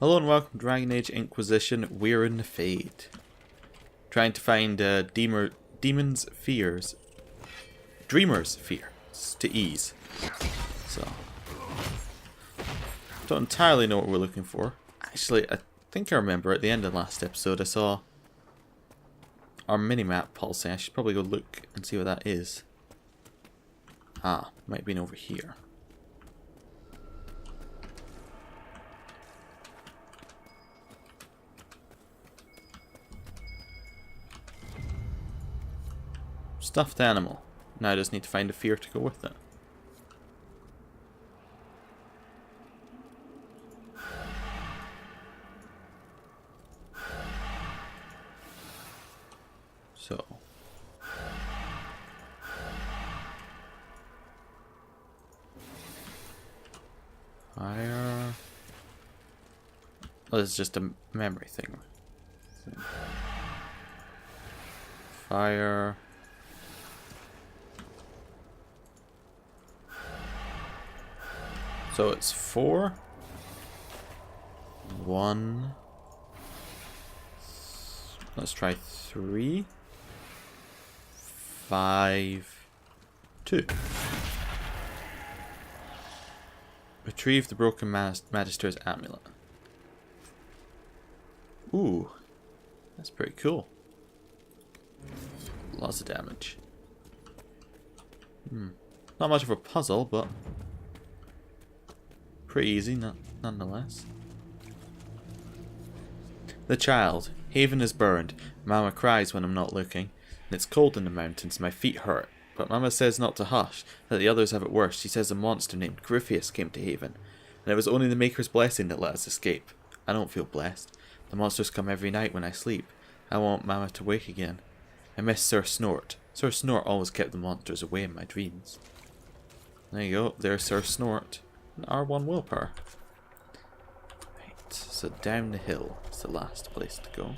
Hello and welcome to Dragon Age Inquisition. We're in the Fade. Trying to find Dreamer's fears to ease. So, don't entirely know what we're looking for. Actually, I think I remember at the end of the last episode I saw our minimap pulsing. I should probably go look and see what that is. Ah, might have been over here. Stuffed animal. Now I just need to find a fear to go with it. So. Fire. Oh, this is just a memory thing. Fire. So it's 4, 1, let's try 3, 5, 2. Retrieve the broken Magister's amulet. Ooh, that's pretty cool. Lots of damage. Not much of a puzzle, but pretty easy, nonetheless. The child. Haven is burned. Mama cries when I'm not looking. And it's cold in the mountains. My feet hurt. But Mama says not to hush, that the others have it worse. She says a monster named Griffius came to Haven. And it was only the Maker's blessing that let us escape. I don't feel blessed. The monsters come every night when I sleep. I want Mama to wake again. I miss Sir Snort. Sir Snort always kept the monsters away in my dreams. There you go. There's Sir Snort. R1 willpower. Right, so down the hill is the last place to go.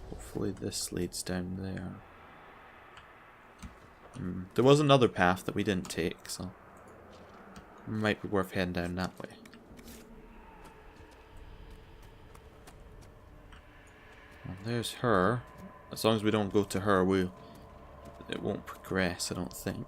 Hopefully this leads down there. There was another path that we didn't take, so it might be worth heading down that way. Well, there's her. As long as we don't go to her, it won't progress, I don't think.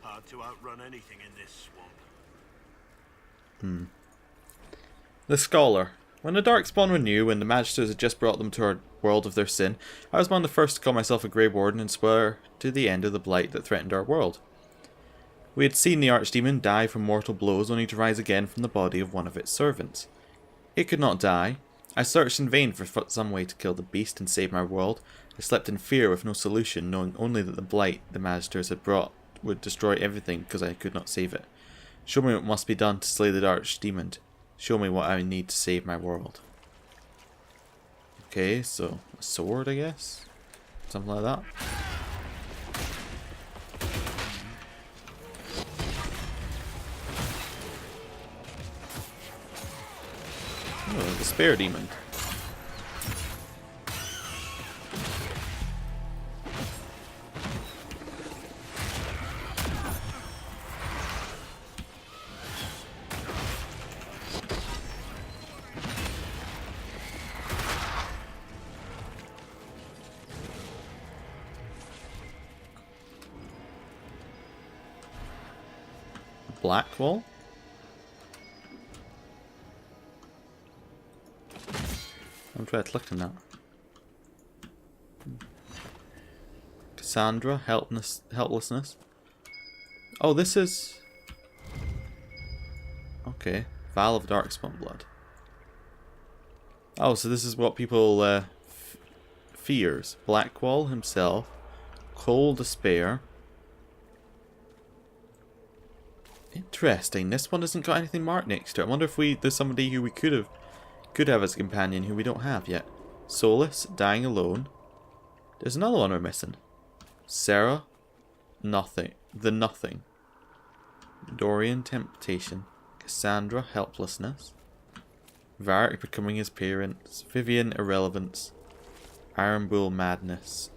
Hard to outrun anything in this swamp. The Scholar. When the Darkspawn were new, when the Magisters had just brought them to our world of their sin, I was one of the first to call myself a Grey Warden and swear to the end of the blight that threatened our world. We had seen the Archdemon die from mortal blows only to rise again from the body of one of its servants. It could not die. I searched in vain for some way to kill the beast and save my world. I slept in fear with no solution, knowing only that the blight the Magisters had brought would destroy everything because I could not save it. Show me what must be done to slay the Archdemon. Show me what I need to save my world. Okay, so a sword, I guess? Something like that. Oh, the Spare Demon. Blackwall? I'm trying to look in that. Cassandra, helplessness. Oh, this is... Okay. Vial of Darkspawn blood. Oh, so this is what people fears. Blackwall himself. Cold Despair. Interesting. This one hasn't got anything marked next to it. I wonder if there's somebody who we could have as a companion who we don't have yet. Solus, Dying Alone. There's another one we're missing. Sarah. Nothing. The Nothing. Dorian Temptation. Cassandra Helplessness. Varric Becoming His Parents. Vivian Irrelevance. Iron Bull Madness.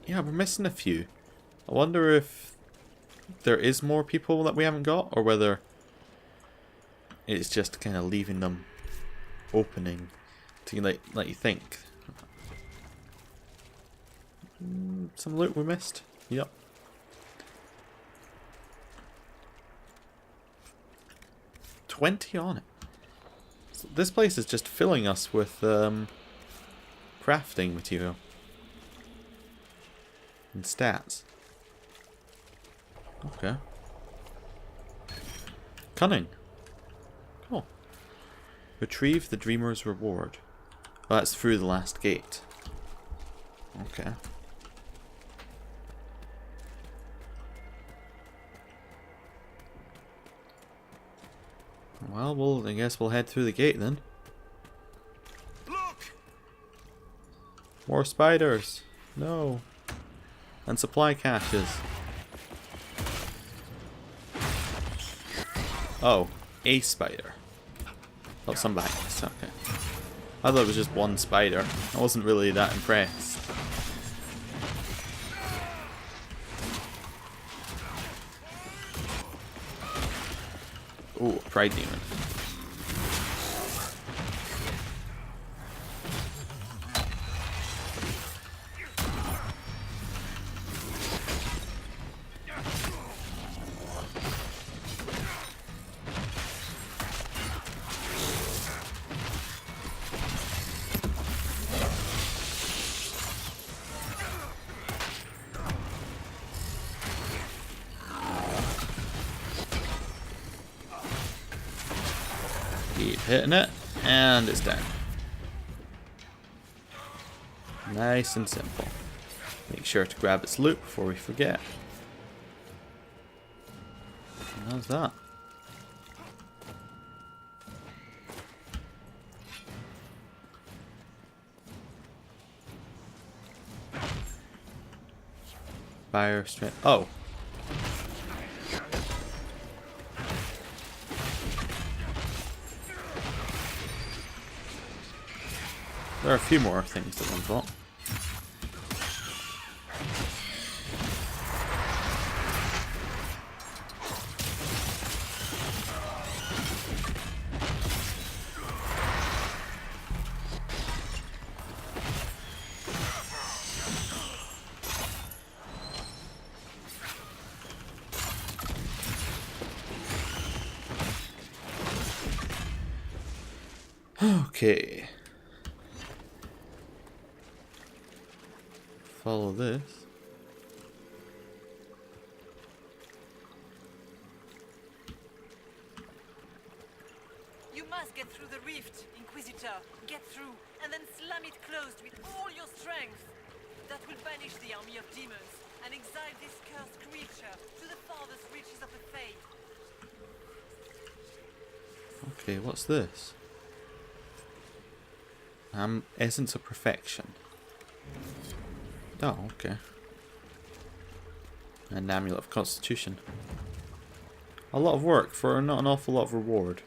Yeah, we're missing a few. I wonder if there is more people that we haven't got, or whether it's just kind of leaving them opening to let you think. Some loot we missed. Yep. $20 on it. So this place is just filling us with crafting material and stats. Okay. Cunning. Cool. Retrieve the Dreamer's Reward. Oh, that's through the last gate. Okay. Well, I guess we'll head through the gate then. Look! More spiders. No. And supply caches. Oh, a spider. Oh, some bites. Okay. I thought it was just one spider. I wasn't really that impressed. Ooh, a pride demon. Keep hitting it, and it's down. Nice and simple. Make sure to grab its loot before we forget. And how's that? Fire strength. Oh. There are a few more things that we've got. Okay. Follow this. You must get through the rift, Inquisitor. Get through, and then slam it closed with all your strength. That will banish the army of demons and exile this cursed creature to the farthest reaches of the Fae. Okay, what's this? Essence of Perfection. Oh, okay. An Amulet of Constitution. A lot of work for not an awful lot of reward.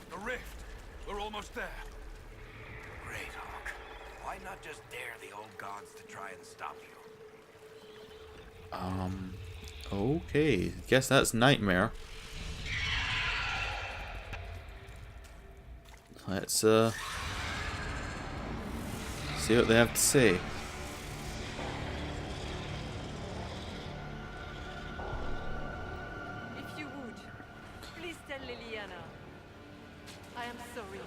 The rift! We're almost there. Great Hawk. Why not just dare the old gods to try and stop you? Okay. Guess that's Nightmare. Let's see what they have to say. If you would, please tell Liliana. I am sorry.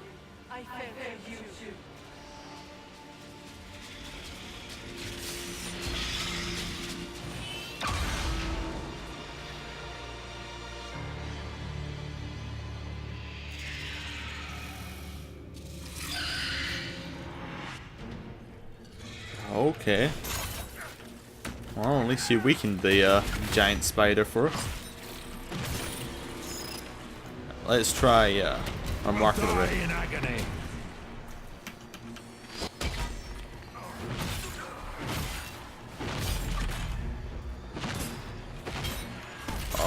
I failed you too. Okay. Well, at least you weakened the giant spider for us. Let's try our Mark of the Ring. In agony.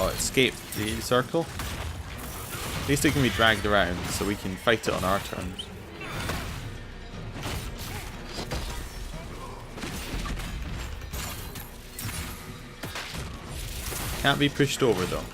Oh, escape the circle. At least it can be dragged around, so we can fight it on our terms. Can't be pushed over though.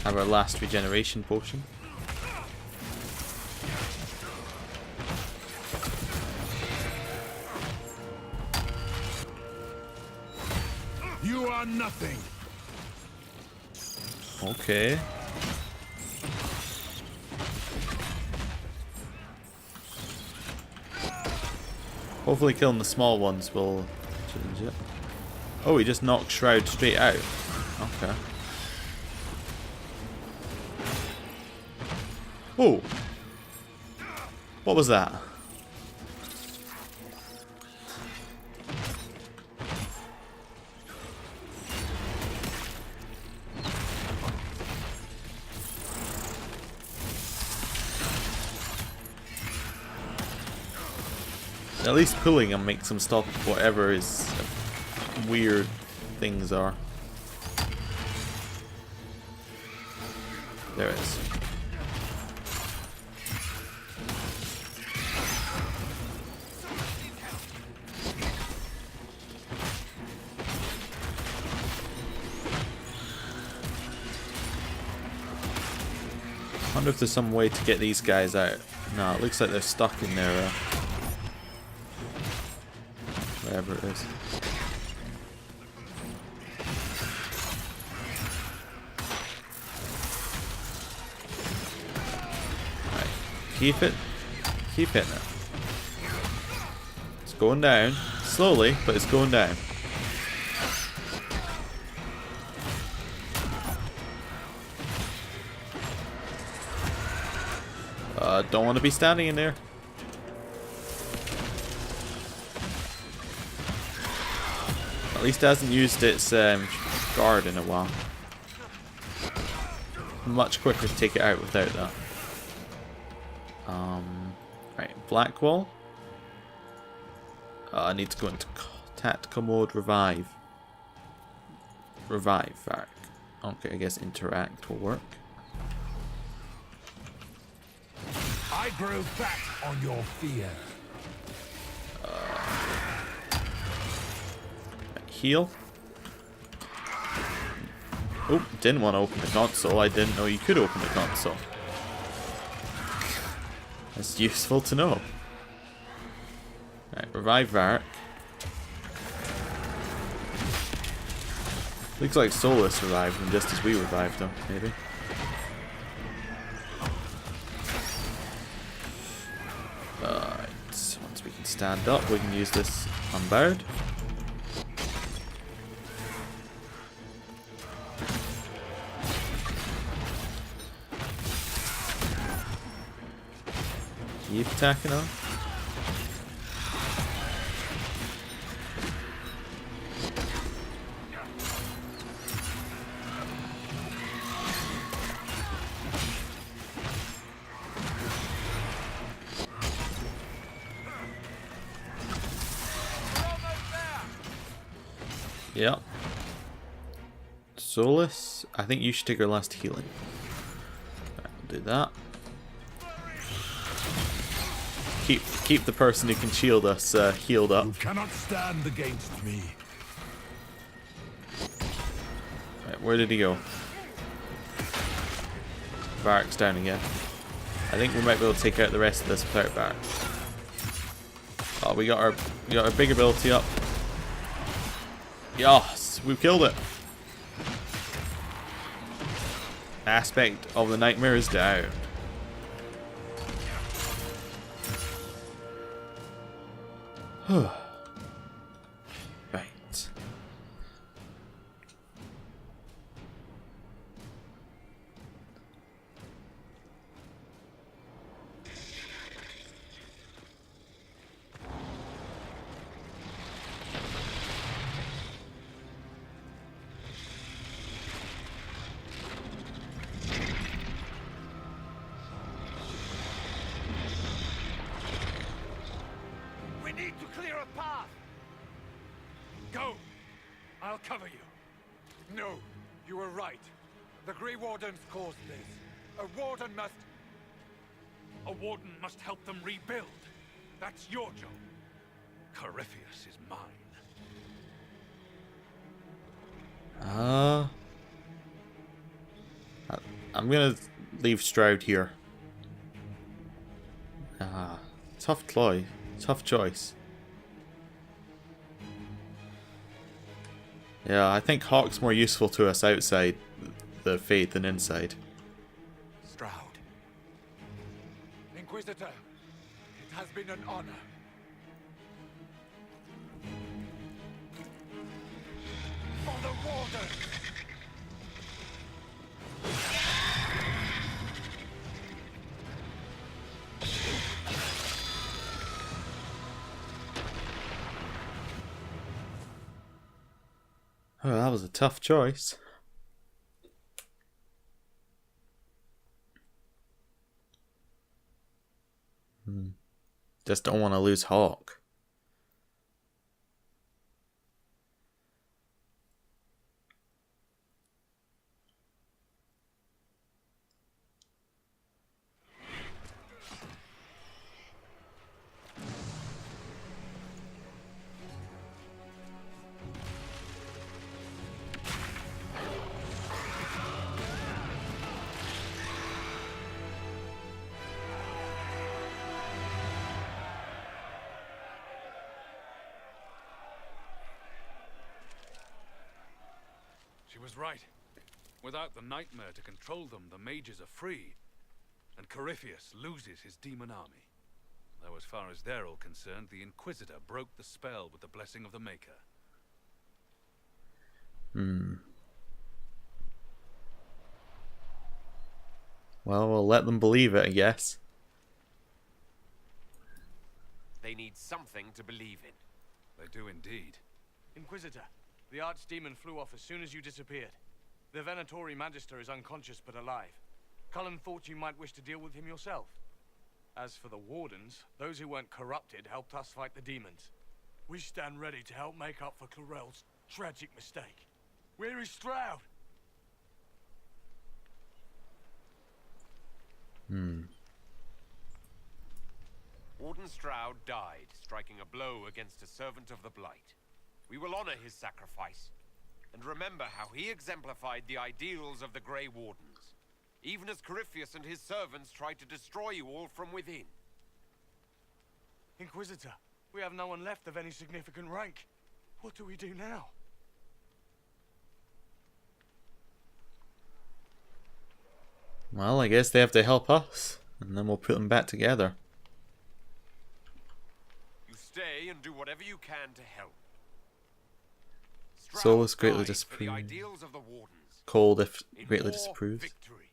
Have our last regeneration potion. You are nothing. Okay. Hopefully killing the small ones will change it. Oh, he just knocked Shroud straight out. Okay. Oh! What was that? At least pulling him makes him stop whatever his weird things are. There it is. I wonder if there's some way to get these guys out. No, it looks like they're stuck in their wherever it is. Right. Keep it. Keep hitting it. It's going down. Slowly, but it's going down. Don't want to be standing in there. At least it hasn't used its guard in a while. Much quicker to take it out without that. Right, Blackwall. I need to go into tactical mode, revive. Revive, Varric. Okay, I guess interact will work. I grow fat on your fear. Heal. Oh, didn't want to open the console. I didn't know you could open the console. That's useful to know. Right, revive Varric. Looks like Solus revived him just as we revived him, maybe. Once we can stand up, we can use this unbowed. Keep attacking on. Yep. Solus, I think you should take our last healing. Right, we'll do that. Keep the person who can shield us healed up. You cannot stand against me. Right, where did he go? Varric's down again. I think we might be able to take out the rest of this without Varric. Oh, we got our big ability up. Yes, we've killed it. Aspect of the nightmare is down. Right. cover you. No, you were right. The Grey Wardens caused this. A warden must... A warden must help them rebuild. That's your job. Corypheus is mine. I'm gonna leave Stroud here. Tough choice. Yeah, I think Hawk's more useful to us outside the Fade than inside. Stroud. Inquisitor, it has been an honor. For the Warden! Oh, that was a tough choice. Just don't want to lose Hawk. She was right. Without the nightmare to control them, the mages are free. And Corypheus loses his demon army. Though as far as they're all concerned, the Inquisitor broke the spell with the blessing of the Maker. Well, we'll let them believe it, I guess. They need something to believe in. They do indeed. Inquisitor, the Archdemon flew off as soon as you disappeared. The Venatori Magister is unconscious but alive. Cullen thought you might wish to deal with him yourself. As for the Wardens, those who weren't corrupted helped us fight the demons. We stand ready to help make up for Clarel's tragic mistake. Where is Stroud? Warden Stroud died, striking a blow against a servant of the Blight. We will honor his sacrifice, and remember how he exemplified the ideals of the Grey Wardens, even as Corypheus and his servants tried to destroy you all from within. Inquisitor, we have no one left of any significant rank. What do we do now? Well, I guess they have to help us, and then we'll put them back together. You stay and do whatever you can to help. Solus greatly died for the disapproved. ideals of the Wardens. Cold if In greatly war, disapproves. victory.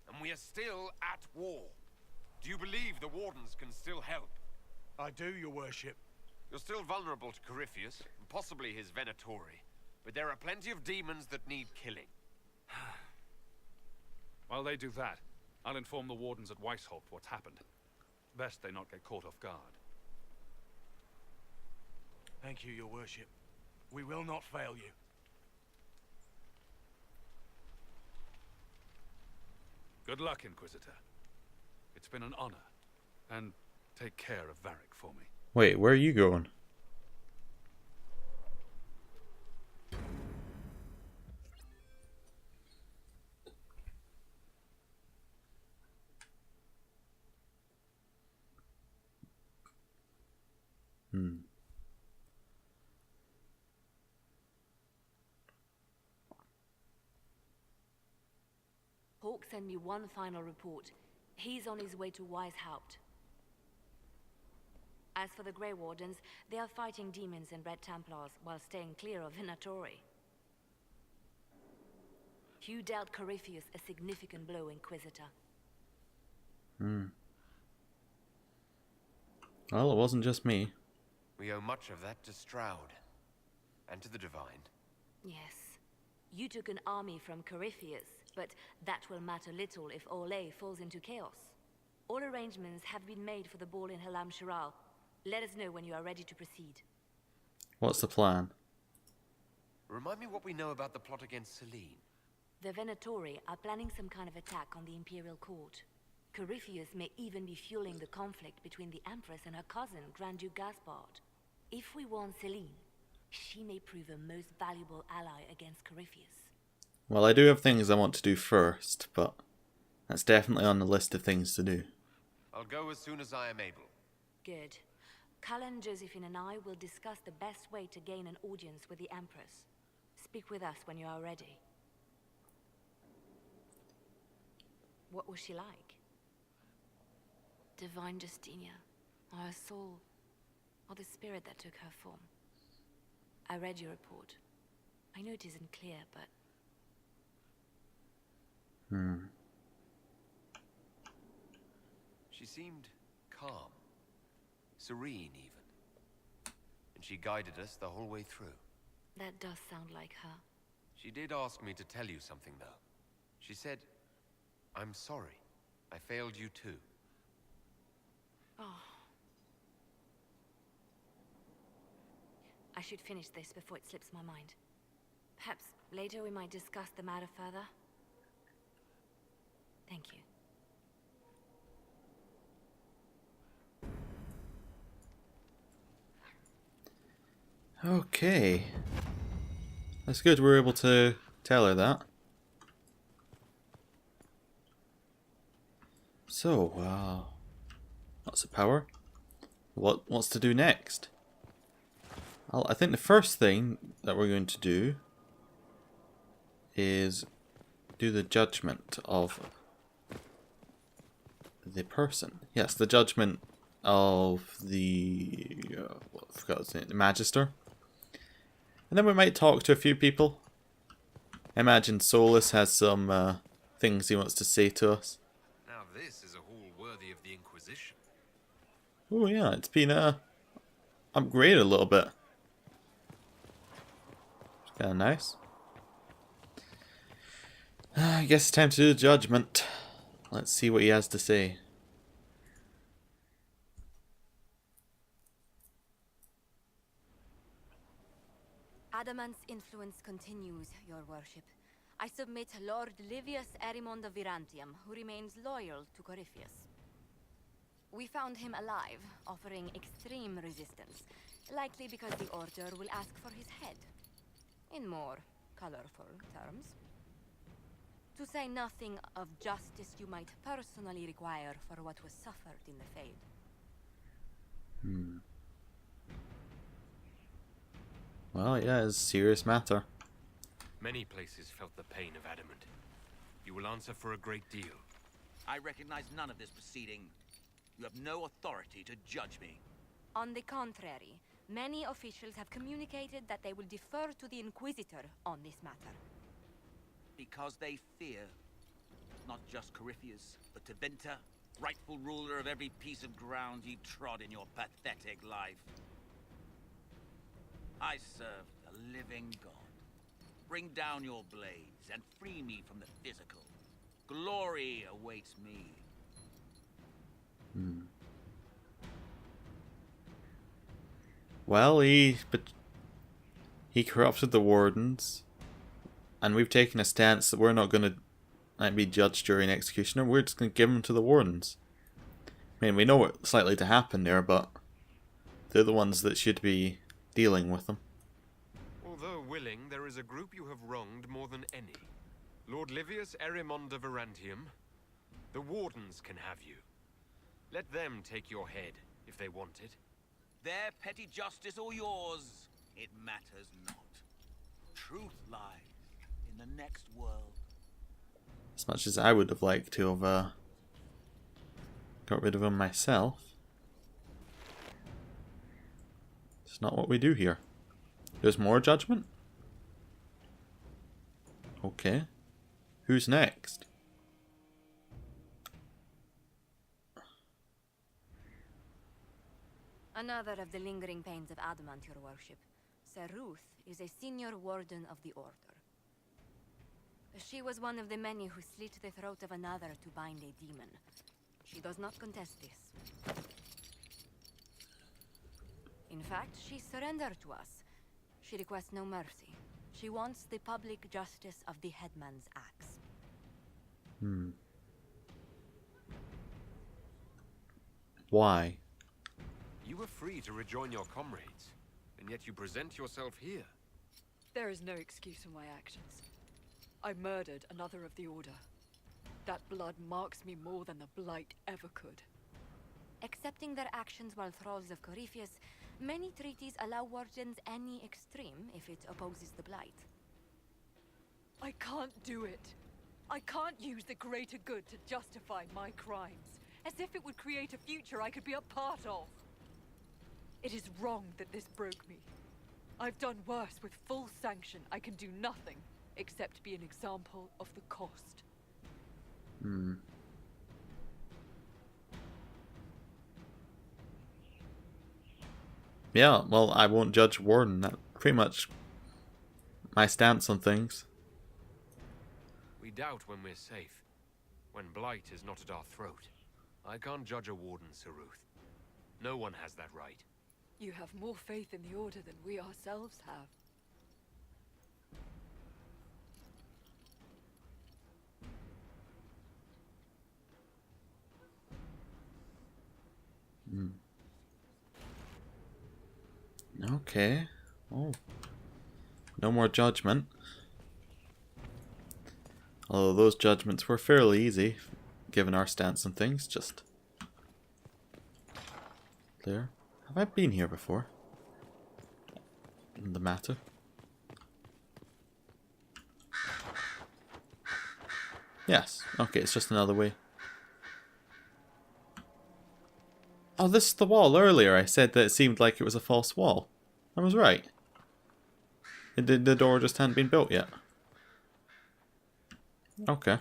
And we are still at war. Do you believe the Wardens can still help? I do, your worship. You're still vulnerable to Corypheus, and possibly his Venatori. But there are plenty of demons that need killing. While they do that, I'll inform the Wardens at Weishaupt what's happened. Best they not get caught off guard. Thank you, your worship. We will not fail you. Good luck, Inquisitor. It's been an honor. And take care of Varric for me. Wait, where are you going? Hawk sent me one final report. He's on his way to Weishaupt. As for the Grey Wardens, they are fighting demons and Red Templars while staying clear of Venatori. You dealt Corypheus a significant blow, Inquisitor. Well, it wasn't just me. We owe much of that to Stroud. And to the Divine. Yes. You took an army from Corypheus, but that will matter little if Orlais falls into chaos. All arrangements have been made for the ball in Halam Shiral. Let us know when you are ready to proceed. What's the plan? Remind me what we know about the plot against Selene. The Venatori are planning some kind of attack on the Imperial Court. Corypheus may even be fueling the conflict between the Empress and her cousin, Grand Duke Gaspard. If we warn Selene, she may prove a most valuable ally against Corypheus. Well, I do have things I want to do first, but that's definitely on the list of things to do. I'll go as soon as I am able. Good. Cullen, Josephine and I will discuss the best way to gain an audience with the Empress. Speak with us when you are ready. What was she like? Divine Justinia, or her soul, or the spirit that took her form. I read your report. I know it isn't clear, but... She seemed calm, serene even. And she guided us the whole way through. that does sound like her. She did ask me to tell you something, though. She said, "I'm sorry. I failed you too." Oh. I should finish this before it slips my mind. Perhaps later we might discuss the matter further. Thank you. Okay. That's good, we're able to tell her that. So, lots of power. What's to do next? Well, I think the first thing that we're going to do is do the judgment of the person. Yes, the judgment of the I forgot his name, the Magister. And then we might talk to a few people. I imagine Solus has some things he wants to say to us. Now this is a hall worthy of the Inquisition. Oh yeah, it's been upgraded a little bit. It's kind of nice. I guess it's time to do the judgment. Let's see what he has to say. Adamant's influence continues, your worship. I submit Lord Livius Erimond of Virantium, who remains loyal to Corypheus. We found him alive, offering extreme resistance, likely because the Order will ask for his head. In more colorful terms. To say nothing of justice you might personally require for what was suffered in the Fade. Well, yeah, it's a serious matter. Many places felt the pain of Adamant. You will answer for a great deal. I recognize none of this proceeding. You have no authority to judge me. On the contrary, many officials have communicated that they will defer to the Inquisitor on this matter. Because they fear not just Corypheus, but Teventa, rightful ruler of every piece of ground ye trod in your pathetic life. I serve the living God. Bring down your blades and free me from the physical. Glory awaits me. Well, he corrupted the wardens, and we've taken a stance that we're not going to be judged during execution. We're just going to give them to the wardens. I mean, we know what's likely to happen there, but they're the ones that should be dealing with them. Although willing, there is a group you have wronged more than any. Lord Livius Erimond of Virantium. The wardens can have you. Let them take your head, if they want it. Their petty justice or yours, it matters not. Truth lies in the next world. As much as I would have liked to have got rid of him myself, it's not what we do here. There's more judgment? Okay. Who's next? Another of the lingering pains of Adamant, your worship. Sir Ruth is a senior warden of the Order. She was one of the many who slit the throat of another to bind a demon. She does not contest this. In fact, she surrendered to us. She requests no mercy. She wants the public justice of the headman's axe. Why? You were free to rejoin your comrades, and yet you present yourself here. There is no excuse for my actions. I murdered another of the Order. That blood marks me more than the Blight ever could. Accepting their actions while thralls of Corypheus, many treaties allow wardens any extreme if it opposes the Blight. I can't do it. I can't use the greater good to justify my crimes, as if it would create a future I could be a part of. It is wrong that this broke me. I've done worse with full sanction. I can do nothing except be an example of the cost. Yeah, well, I won't judge Warden. That's pretty much my stance on things. We doubt when we're safe, when Blight is not at our throat. I can't judge a Warden, Saruth. No one has that right. You have more faith in the Order than we ourselves have. Okay. Oh. No more judgment. Although those judgments were fairly easy, given our stance on things. Just there. Have I been here before? In the matter. Yes. Okay, it's just another way. Oh, this is the wall. Earlier I said that it seemed like it was a false wall. I was right. The door just hadn't been built yet. Okay.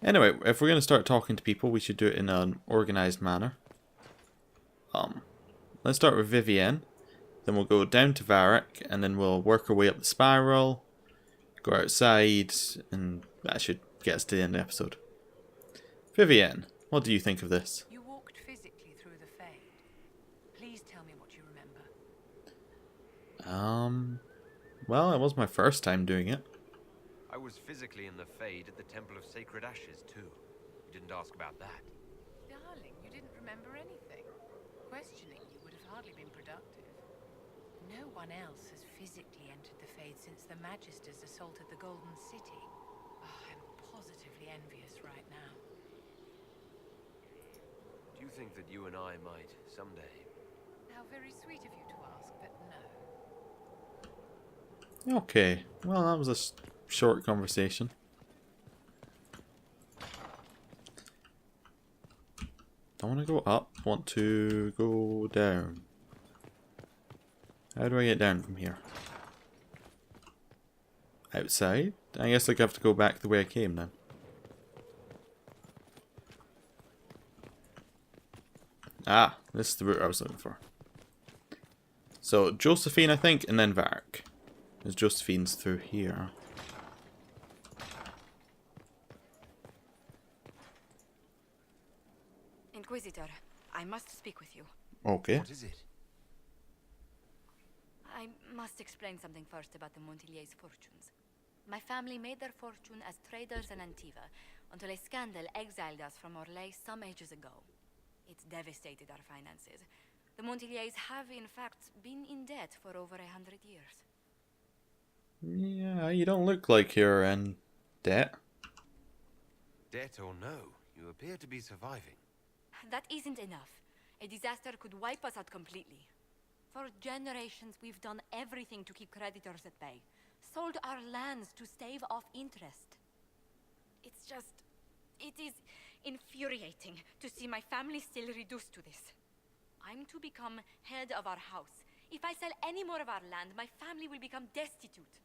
Anyway, if we're going to start talking to people, we should do it in an organized manner. Let's start with Vivienne. Then we'll go down to Varric, and then we'll work our way up the spiral, go outside, and that should get us to the end of the episode. Vivienne, what do you think of this? You walked physically through the Fade. Please tell me what you remember. Well, it was my first time doing it. I was physically in the Fade at the Temple of Sacred Ashes, too. You didn't ask about that. Darling, you didn't remember anything. Questioning you would have hardly been productive. No one else has physically entered the Fade since the Magisters assaulted the Golden City. Oh, I'm positively envious right now. Do you think that you and I might, someday? How very sweet of you to ask, but no. Okay, well, that was a short conversation. Don't want to go up, want to go down. How do I get down from here? Outside? I guess I have to go back the way I came then. Ah, this is the route I was looking for. So, Josephine, I think, and then Varric. Because Josephine's through here. Inquisitor, I must speak with you. Okay. What is it? I must explain something first about the Montiliers' fortunes. My family made their fortune as traders in Antiva until a scandal exiled us from Orlais some ages ago. It devastated our finances. The Montiliers have, in fact, been in debt for over 100 years. Yeah, you don't look like you're in debt. Debt or no, you appear to be surviving. That isn't enough. A disaster could wipe us out completely. For generations, we've done everything to keep creditors at bay. Sold our lands to stave off interest. It is infuriating to see my family still reduced to this. I'm to become head of our house. If I sell any more of our land, my family will become destitute.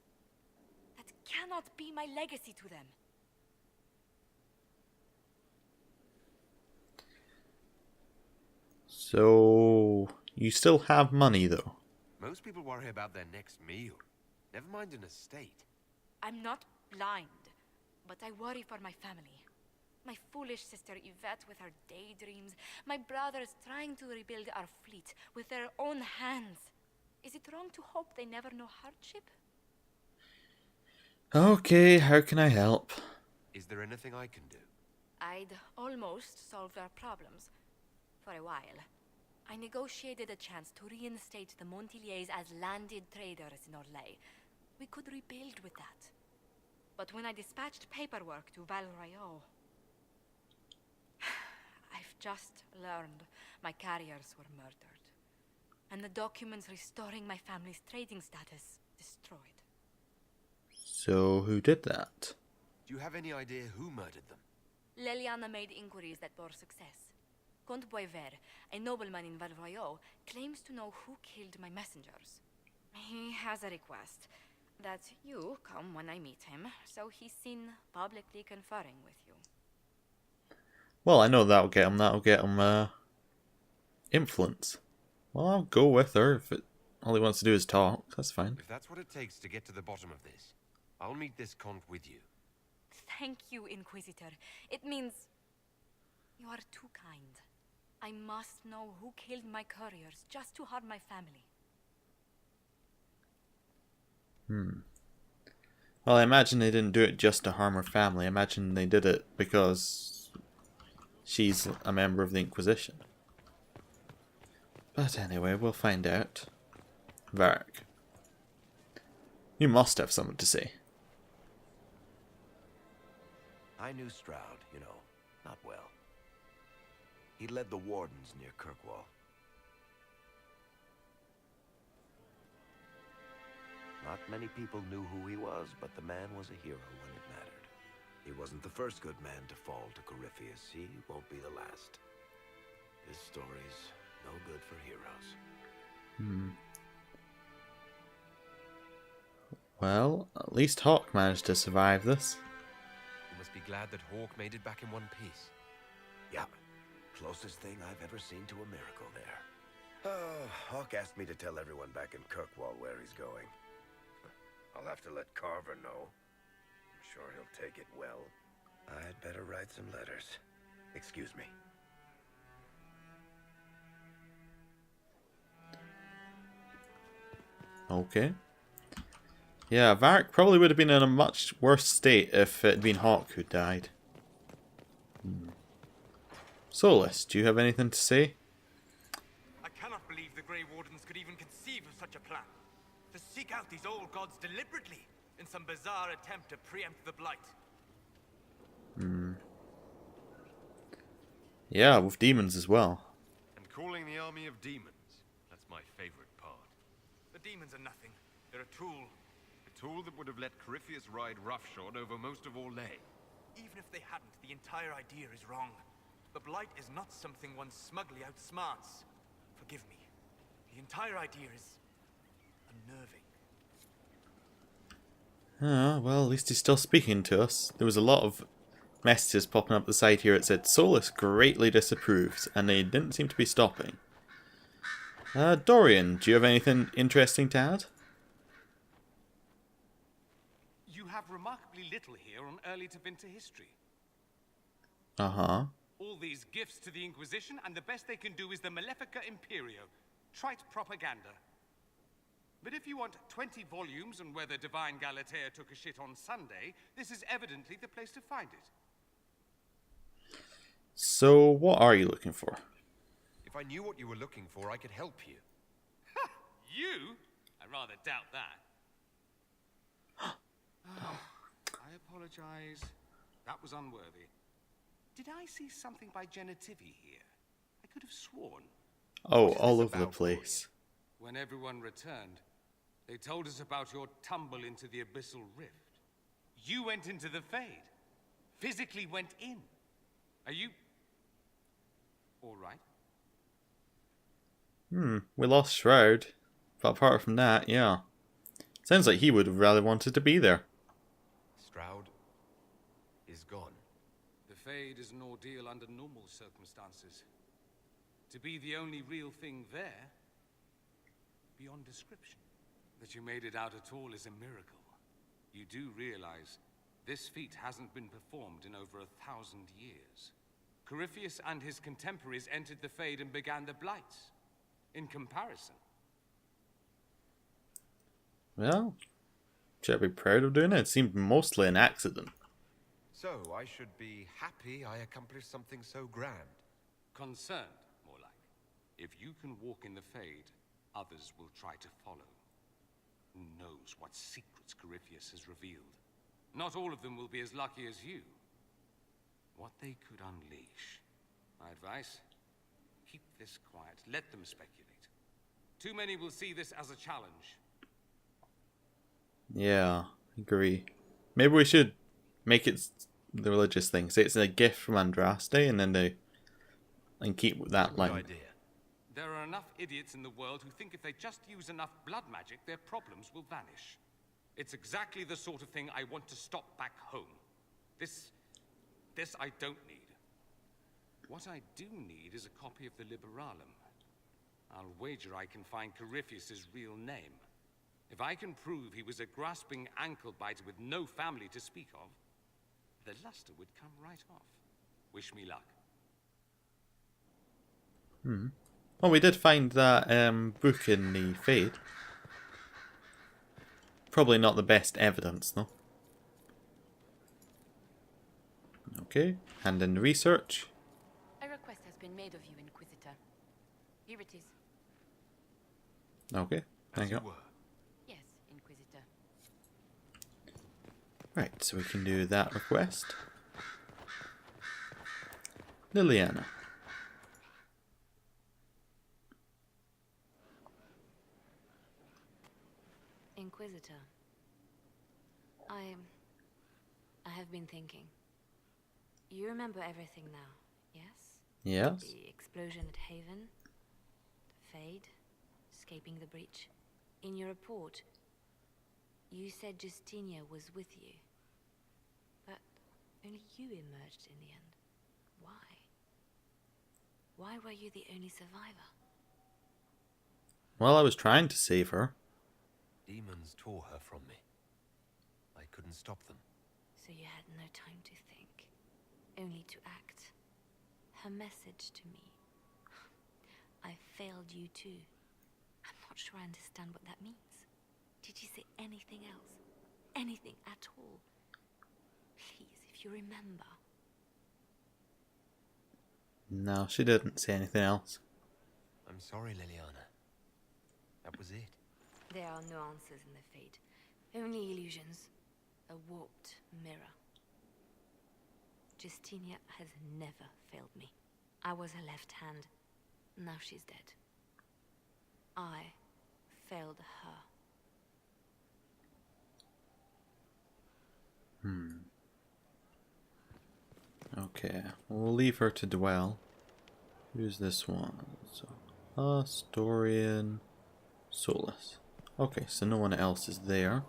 That cannot be my legacy to them. So, you still have money though? Most people worry about their next meal. Never mind an estate. I'm not blind, but I worry for my family. My foolish sister Yvette with her daydreams. My brothers trying to rebuild our fleet with their own hands. Is it wrong to hope they never know hardship? Okay, how can I help? Is there anything I can do? I'd almost solved our problems. For a while. I negotiated a chance to reinstate the Montiliers as landed traders in Orlais. We could rebuild with that. But when I dispatched paperwork to Val Royeaux, I've just learned my carriers were murdered. And the documents restoring my family's trading status destroyed. So, who did that? Do you have any idea who murdered them? Leliana made inquiries that bore success. Comte Boisvert, a nobleman in Val Royeaux, claims to know who killed my messengers. He has a request that you come when I meet him, so he's seen publicly conferring with you. Well, I know that'll get him influence. Well, I'll go with her if all he wants to do is talk. That's fine. If that's what it takes to get to the bottom of this, I'll meet this Comte with you. Thank you, Inquisitor. It means you are too kind. I must know who killed my couriers just to harm my family. Well, I imagine they didn't do it just to harm her family. I imagine they did it because she's a member of the Inquisition. But anyway, we'll find out. Varric, you must have something to say. I knew Stroud, you know, not well. He led the Wardens near Kirkwall. Not many people knew who he was, but the man was a hero when it mattered. He wasn't the first good man to fall to Corypheus. He won't be the last. This story's no good for heroes. Well, at least Hawk managed to survive this. You must be glad that Hawk made it back in one piece. Yeah, closest thing I've ever seen to a miracle there. Oh, Hawk asked me to tell everyone back in Kirkwall where he's going. I'll have to let Carver know. I'm sure he'll take it well. I'd better write some letters. Excuse me. Okay. Yeah, Varric probably would have been in a much worse state if it had been Hawk who died. Solus, do you have anything to say? I cannot believe the Grey Wardens could even conceive of such a plan. To seek out these old gods deliberately in some bizarre attempt to preempt the Blight. Yeah, with demons as well. And calling the army of demons. That's my favorite part. The demons are nothing. They're a tool. A tool that would have let Corypheus ride roughshod over most of Orlais. Even if they hadn't, the entire idea is wrong. The Blight is not something one smugly outsmarts. Forgive me. The entire idea is unnerving. Ah, well, at least he's still speaking to us. There was a lot of messages popping up the side here. It said, Solus greatly disapproves, and they didn't seem to be stopping. Dorian, do you have anything interesting to add? You have remarkably little here on early Tevinter history. Uh-huh. All these gifts to the Inquisition, and the best they can do is the Malefica Imperio. Trite propaganda. But if you want 20 volumes on whether Divine Galatea took a shit on Sunday, this is evidently the place to find it. So, what are you looking for? If I knew what you were looking for, I could help you. Ha! You? I rather doubt that. I apologize. That was unworthy. Did I see something by Genitivi here? I could have sworn. Oh, all over the place. When everyone returned, they told us about your tumble into the Abyssal Rift. You went into the Fade. Physically went in. Are you... all right? We lost Shroud. But apart from that, yeah. Sounds like he would have rather wanted to be there. Stroud is gone. The Fade is an ordeal under normal circumstances. To be the only real thing there, beyond description. That you made it out at all is a miracle. You do realize this feat hasn't been performed in over 1,000 years. Corypheus and his contemporaries entered the Fade and began the Blights. In comparison, Well, should I be proud of doing it? It seemed mostly an accident. So, I should be happy I accomplished something so grand. Concerned, more like. If you can walk in the Fade, others will try to follow. Who knows what secrets Corypheus has revealed? Not all of them will be as lucky as you. What they could unleash. My advice? Keep this quiet. Let them speculate. Too many will see this as a challenge. Yeah, agree. Maybe we should make it the religious thing. Say it's a gift from Andraste, and then keep that line. Good idea. There are enough idiots in the world who think if they just use enough blood magic, their problems will vanish. It's exactly the sort of thing I want to stop back home. This I don't need. What I do need is a copy of the Liberalum. I'll wager I can find Corypheus's real name. If I can prove he was a grasping ankle-biter with no family to speak of, the luster would come right off. Wish me luck. Oh, we did find that book in the Fade. Probably not the best evidence, though. Okay, and in the research. A request has been made of you, Inquisitor. Here it is. Okay, thank you. Yes, Inquisitor. Right, so we can do that request. Liliana. Inquisitor. I have been thinking. You remember everything now, yes? Yes. The explosion at Haven, the Fade, escaping the breach. In your report, you said Justinia was with you. But only you emerged in the end. Why? Why were you the only survivor? Well, I was trying to save her. Demons tore her from me. I couldn't stop them. So you had no time to think, only to act. Her message to me. I failed you too. I'm not sure I understand what that means. Did she say anything else? Anything at all? Please, if you remember. No, she didn't say anything else. I'm sorry, Liliana. That was it. There are no answers in the Fade. Only illusions. A warped mirror. Justinia has never failed me. I was her left hand. Now she's dead. I failed her. Okay, we'll leave her to dwell. Who's this one? So, Astorian Solus. Okay, so no one else is there.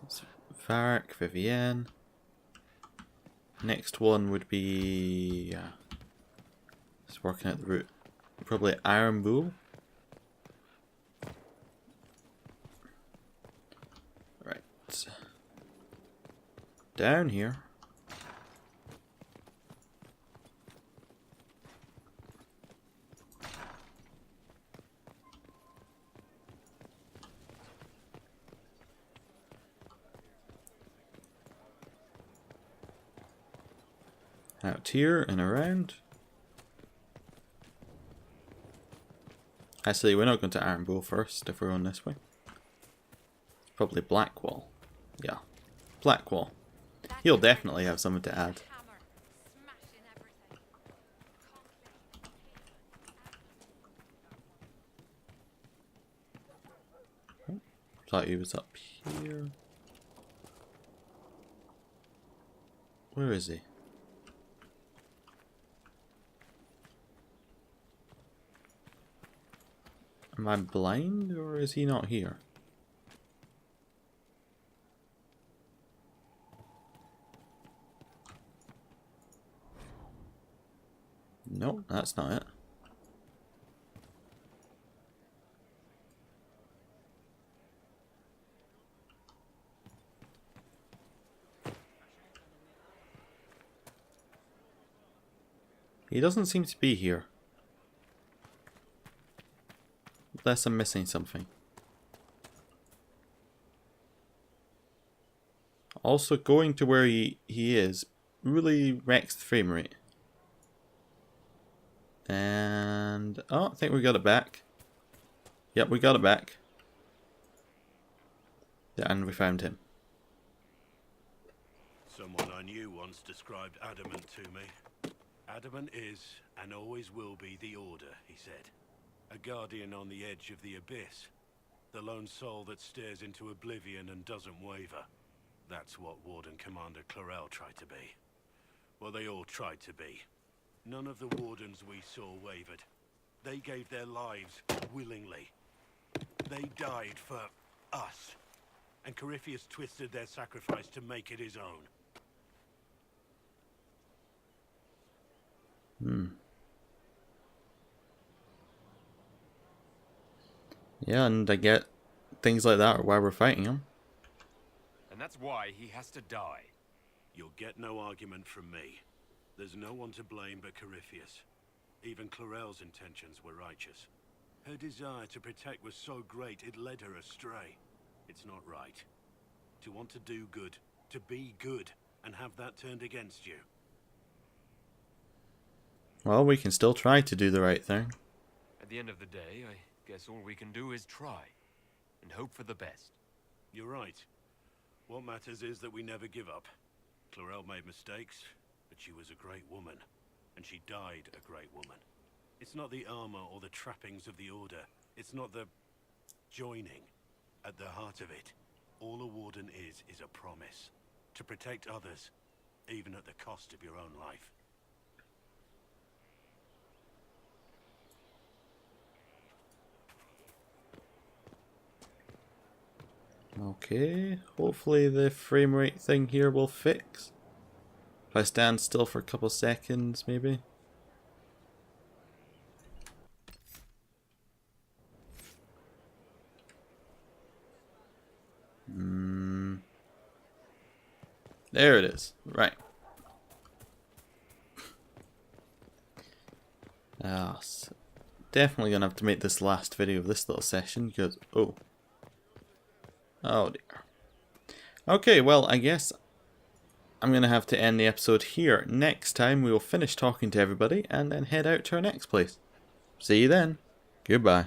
It's Varric, Vivienne. Next one would be... it's working at the route. Probably Iron Bull. Right. Down here. Out here and around. Actually, we're not going to Iron Bull first if we're going this way. Probably Blackwall. Yeah, Blackwall. He'll definitely have something to add. Oh, thought he was up here. Where is he? Am I blind, or is he not here? Nope, that's not it. He doesn't seem to be here. Unless I'm missing something. Also, going to where he is really wrecks the frame rate. And oh, I think we got it back. Yep, we got it back. Yeah, and we found him. Someone I knew once described Adamant to me. Adamant is, and always will be, the Order, he said. A guardian on the edge of the abyss. The lone soul that stares into oblivion and doesn't waver. That's what Warden Commander Clarel tried to be. Well, they all tried to be. None of the Wardens we saw wavered. They gave their lives willingly. They died for us. And Corypheus twisted their sacrifice to make it his own. Yeah, and I get things like that are why we're fighting him. And that's why he has to die. You'll get no argument from me. There's no one to blame but Corypheus. Even Clarel's intentions were righteous. Her desire to protect was so great it led her astray. It's not right. To want to do good, to be good, and have that turned against you. Well, we can still try to do the right thing. At the end of the day, I guess all we can do is try. And hope for the best. You're right. What matters is that we never give up. Clarel made mistakes, but she was a great woman. And she died a great woman. It's not the armor or the trappings of the Order. It's not the joining. At the heart of it, all a Warden is a promise. To protect others, even at the cost of your own life. Okay, hopefully the frame rate thing here will fix. If I stand still for a couple seconds, maybe. There it is. Right. Definitely gonna have to make this last video of this little session because oh dear. Okay, well, I guess I'm gonna have to end the episode here. Next time we will finish talking to everybody and then head out to our next place. See you then. Goodbye.